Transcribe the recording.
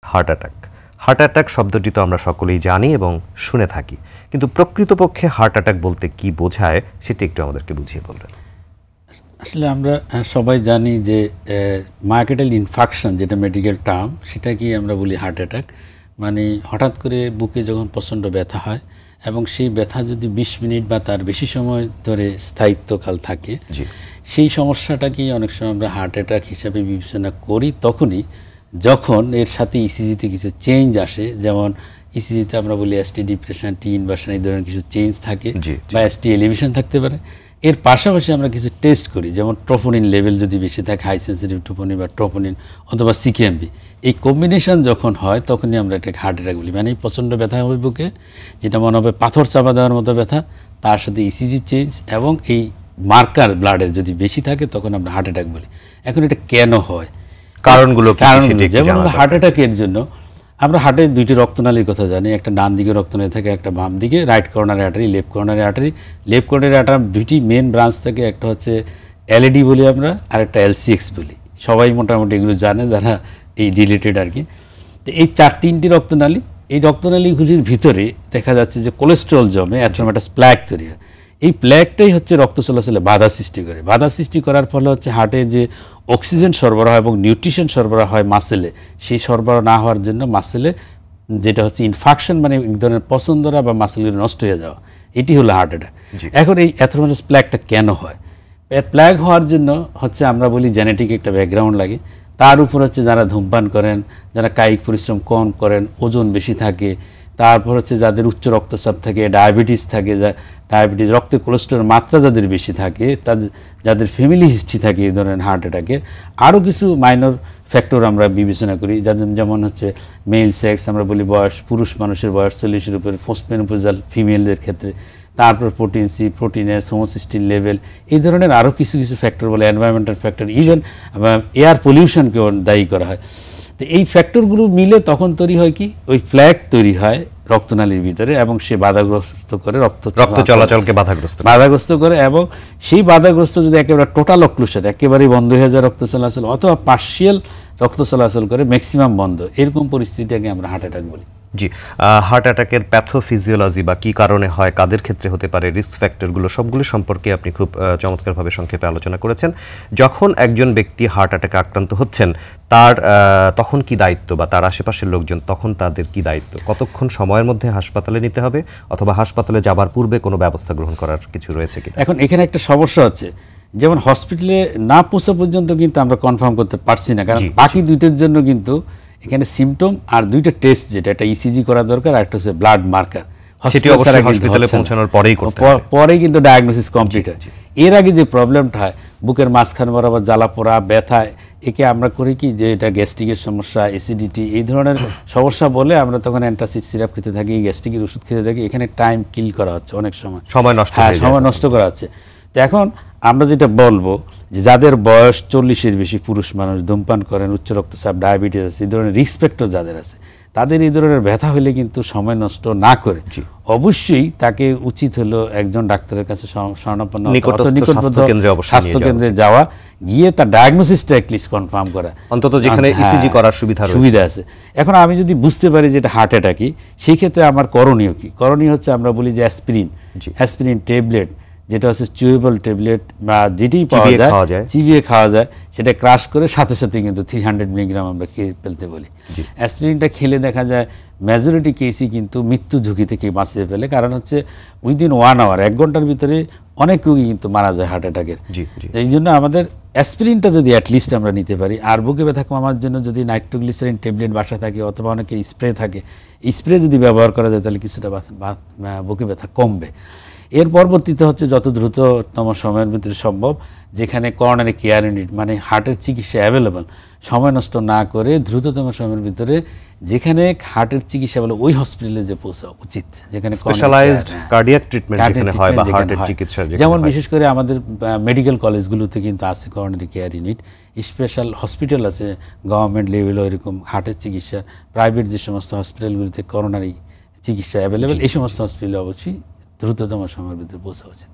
Heart attack. Heart attack শব্দটি তো আমরা সকলেই জানি এবং শুনে থাকি, কিন্তু প্রকৃতপক্ষে হার্ট অ্যাটাক বলতে কি বোঝায় সেটি একটু আমাদেরকে বুঝিয়ে বলবেন। আসলে আমরা সবাই জানি যে মায়োকার্ডিয়াল ইনফার্কশন যেটা মেডিকেল টার্ম, সেটাকেই আমরা বলি হার্ট অ্যাটাক। মানে হঠাৎ করে বুকে যখন প্রচণ্ড ব্যথা হয় এবং সেই ব্যথা যদি 20 মিনিট বা তার বেশি সময় ধরে স্থায়িত্বকাল থাকে, সেই সমস্যাটাকেই অনেক সময় আমরা হার্ট অ্যাটাক হিসাবে বিবেচনা করি তখনই যখন এর সাথে ইসিজিতে কিছু চেঞ্জ আসে। যেমন ইসিজিতে আমরা বলি এসটি ডিপ্রেশন, টি ইনভার্সন, এই ধরনের কিছু চেঞ্জ থাকে বা এসটি এলিভেশন থাকতে পারে। এর পাশাপাশি আমরা কিছু টেস্ট করি, যেমন ট্রোপোনিন লেভেল যদি বেশি থাকে, হাই সেন্সিটিভ ট্রোপোনিন বা ট্রোপোনিন অথবা সিকেএমবি, এই কম্বিনেশন যখন হয় তখনই আমরা এটাকে হার্ট অ্যাটাক বলি। মানে প্রচণ্ড ব্যথা হবে বুকে, যেটা মনে হবে পাথর চাপা দেওয়ার মতো ব্যথা, তার সাথে ইসিজি চেঞ্জ এবং এই মার্কার ব্লাডের যদি বেশি থাকে তখন আমরা হার্ট অ্যাটাক বলি। এখন এটা কেন হয়, কারণগুলো যেমন হার্ট অ্যাটাকের জন্য আমরা হার্টের দুইটি রক্তনালীর কথা জানি, একটা ডান দিকে রক্তনালী থাকে, একটা বাম দিকে, right coronary artery, left coronary artery. Left coronary artery দুইটি মেন ব্রাঞ্চ থাকে, একটা হচ্ছে এলএডি বলি আমরা, আর একটা এলসিএক্স বলি। সবাই মোটামুটি এগুলো জানে যারা এই রিলেটেড আর কি। তো এই তিনটি রক্তনালী, এই রক্তনালীগুলির ভিতরে দেখা যাচ্ছে যে কোলেস্ট্রল জমে, অ্যাথ্রোমাটাস প্ল্যাক তৈরি হয়। এই প্ল্যাকটাই হচ্ছে রক্ত চলাচলে বাধা সৃষ্টি করে। বাধা সৃষ্টি করার ফলে হচ্ছে হার্টের যে অক্সিজেন সরবরাহ এবং নিউট্রিশন সরবরাহ হয় মাসেলে, সেই সরবরাহ না হওয়ার জন্য মাসেলে যেটা হচ্ছে ইনফাকশন, মানে এক ধরনের পছন্দরা বা মাসেলগুলো নষ্ট হয়ে যাওয়া, এটি হলো হার্ট অ্যাটাক। এখন এই অ্যাথ্রোমাটাস প্ল্যাকটা কেন হয়? প্ল্যাক হওয়ার জন্য হচ্ছে আমরা বলি জেনেটিক একটা ব্যাকগ্রাউন্ড লাগে। তার উপর হচ্ছে যারা ধূমপান করেন, যারা কায়িক পরিশ্রম কম করেন, ওজন বেশি থাকে, তারপর হচ্ছে যাদের উচ্চ রক্তচাপ থাকে, ডায়াবেটিস থাকে, ডায়াবেটিস রক্তে কোলেস্ট্রলের মাত্রা যাদের বেশি থাকে, যাদের ফ্যামিলি হিস্ট্রি থাকে এই ধরনের হার্ট অ্যাটাকের, আরও কিছু মাইনর ফ্যাক্টর আমরা বিবেচনা করি, যাদের যেমন হচ্ছে মেল সেক্স, আমরা বলি বয়স, পুরুষ মানুষের বয়স 40-এর উপরে, পোস্টমেনোপজাল ফিমেলদের ক্ষেত্রে, তারপর প্রোটিন সি, প্রোটিনের হোমোসিস্টিন লেভেল, এই ধরনের আরও কিছু কিছু ফ্যাক্টর বলে, এনভায়রনমেন্টাল ফ্যাক্টর, ইভেন এয়ার পলিউশনকেও দায়ী করা হয়। তো এই ফ্যাক্টরগুলো মিলে তখন তৈরি হয় কি, ওই প্ল্যাক তৈরি হয় রক্তনালীর ভিতরে এবং সে বাধাগ্রস্ত করে রক্ত চলাচলকে বাধাগ্রস্ত করে। এবং সেই বাধাগ্রস্ত যদি একেবারে টোটাল অক্লুশন, একেবারেই বন্ধ হয়ে যায় রক্ত চলাচল, অথবা পার্শিয়াল রক্ত চলাচল করে ম্যাক্সিমাম বন্ধ, এরকম পরিস্থিতিটাকে আমরা হার্ট অ্যাটাক বলি। জি, হার্ট অ্যাটাকের প্যাথোফিজিওলজি বা কি কারণে হয়, কাদের ক্ষেত্রে হতে পারে, রিস্ক ফ্যাক্টরগুলো সবগুলো সম্পর্কে আপনি খুব চমৎকারভাবে সংক্ষেপে আলোচনা করেছেন। যখন একজন ব্যক্তি হার্ট অ্যাটাকে আক্রান্ত হচ্ছেন, তার তখন কি দায়িত্ব, বা তার আশেপাশের লোকজন তখন তাদের কি দায়িত্ব? কতক্ষণ সময়ের মধ্যে হাসপাতালে নিতে হবে, অথবা হাসপাতালে যাবার পূর্বে কোনো ব্যবস্থা গ্রহণ করার কিছু রয়েছে কি? এখন এখানে একটা সমস্যা হচ্ছে, যেমন হসপিটালে না পৌঁছা পর্যন্ত কিন্তু আমরা কনফার্ম করতে পারছি না, কারণ বাকি দুইটার জন্য কিন্তু এখানে সিমটম আর দুইটা টেস্ট, যেটা একটা ইসিজি করা দরকার আর একটা হচ্ছে ব্লাড মার্কার, হসপিটালে পৌঁছানোর পরেই কিন্তু ডায়াগনোসিস কমপ্লিট হয়। এর আগে যে প্রবলেমটা হয়, বুকের মাঝখান বরাবর জ্বালা পোড়া, ব্যথা, একে আমরা করি কি যে এটা গ্যাস্ট্রিকের সমস্যা, অ্যাসিডিটি, এই ধরনের সমস্যা বলে আমরা তখন অ্যান্টাসিড সিরাপ খেতে থাকি, গ্যাস্ট্রিকের ওষুধ খেতে থাকি। এখানে টাইম কিল করা হচ্ছে, অনেক সময় সময় নষ্ট করা হচ্ছে। তো এখন আমরা যেটা বলবো যে যাদের বয়স 40-এর বেশি, পুরুষ মানুষ, ধূমপান করেন, উচ্চ রক্তচাপ, ডায়াবেটিস আছে, এই ধরনের রিস্ক ফ্যাক্টর যাদের আছে, তাদের এই ধরনের ব্যথা হলে কিন্তু সময় নষ্ট না করে অবশ্যই তাকে উচিত হলো একজন ডাক্তারের কাছে শরণাপন্ন, স্বাস্থ্যকেন্দ্রে যাওয়া, গিয়ে তার ডায়াগনোসিসটা অ্যাটলিস্ট কনফার্ম করা, অন্তত যেখানে ইসিজি করার সুবিধা আছে। এখন আমি যদি বুঝতে পারি যে এটা হার্ট অ্যাটাকই, সেই ক্ষেত্রে আমার করণীয় কি? করণীয় হচ্ছে আমরা বলি যে অ্যাসপিরিন ট্যাবলেট, যেটা হচ্ছে চুয়েবল ট্যাবলেট বা যেটি পাওয়া যায়, চিবিয়ে খাওয়া যায়, সেটা ক্রাশ করে সাথে সাথে কিন্তু 300 মিলিগ্রাম আমরা খেয়ে ফেলতে বলি। অ্যাসপিরিনটা খেলে দেখা যায় মেজরিটি কেসই কিন্তু মৃত্যু ঝুঁকি থেকে বাঁচিয়ে ফেলে, কারণ হচ্ছে উইদিন 1 আওয়ার, 1 ঘন্টার ভিতরে অনেক রোগী কিন্তু মারা যায় হার্ট অ্যাটাকের। এই জন্য আমাদের অ্যাসপিরিনটা যদি অ্যাটলিস্ট আমরা নিতে পারি, আর বুকে ব্যথা কমার জন্য যদি নাইট্রোগ্লিসারিন ট্যাবলেট বাসা থাকে, অথবা অনেকের স্প্রে থাকে, স্প্রে যদি ব্যবহার করা যায় তাহলে কিছুটা বুকে ব্যথা কমবে। এর পরবর্তীতে হচ্ছে যত দ্রুততম সময়ের ভিতরে সম্ভব, যেখানে করোনারি কেয়ার ইউনিট, মানে হার্টের চিকিৎসা অ্যাভেলেবল, সময় নষ্ট না করে দ্রুততম সময়ের ভিতরে যেখানে হার্টের চিকিৎসা বলে ওই হসপিটালে যে পৌঁছা উচিত, যেখানে স্পেশালাইজড কার্ডিয়াক ট্রিটমেন্ট যেখানে হয় বা হার্টের চিকিৎসা, যেমন বিশেষ করে আমাদের মেডিকেল কলেজগুলোতে কিন্তু আছে coronary care unit, special hospital আছে গভর্নমেন্ট লেভেলও এরকম হার্টের চিকিৎসা, প্রাইভেট যে সমস্ত হসপিটালগুলিতে করোনারি চিকিৎসা অ্যাভেলেবেল, এই সমস্ত হসপিটালে অবশ্যই দ্রুততম সময়ের ভিতরে পৌঁছা উচিত।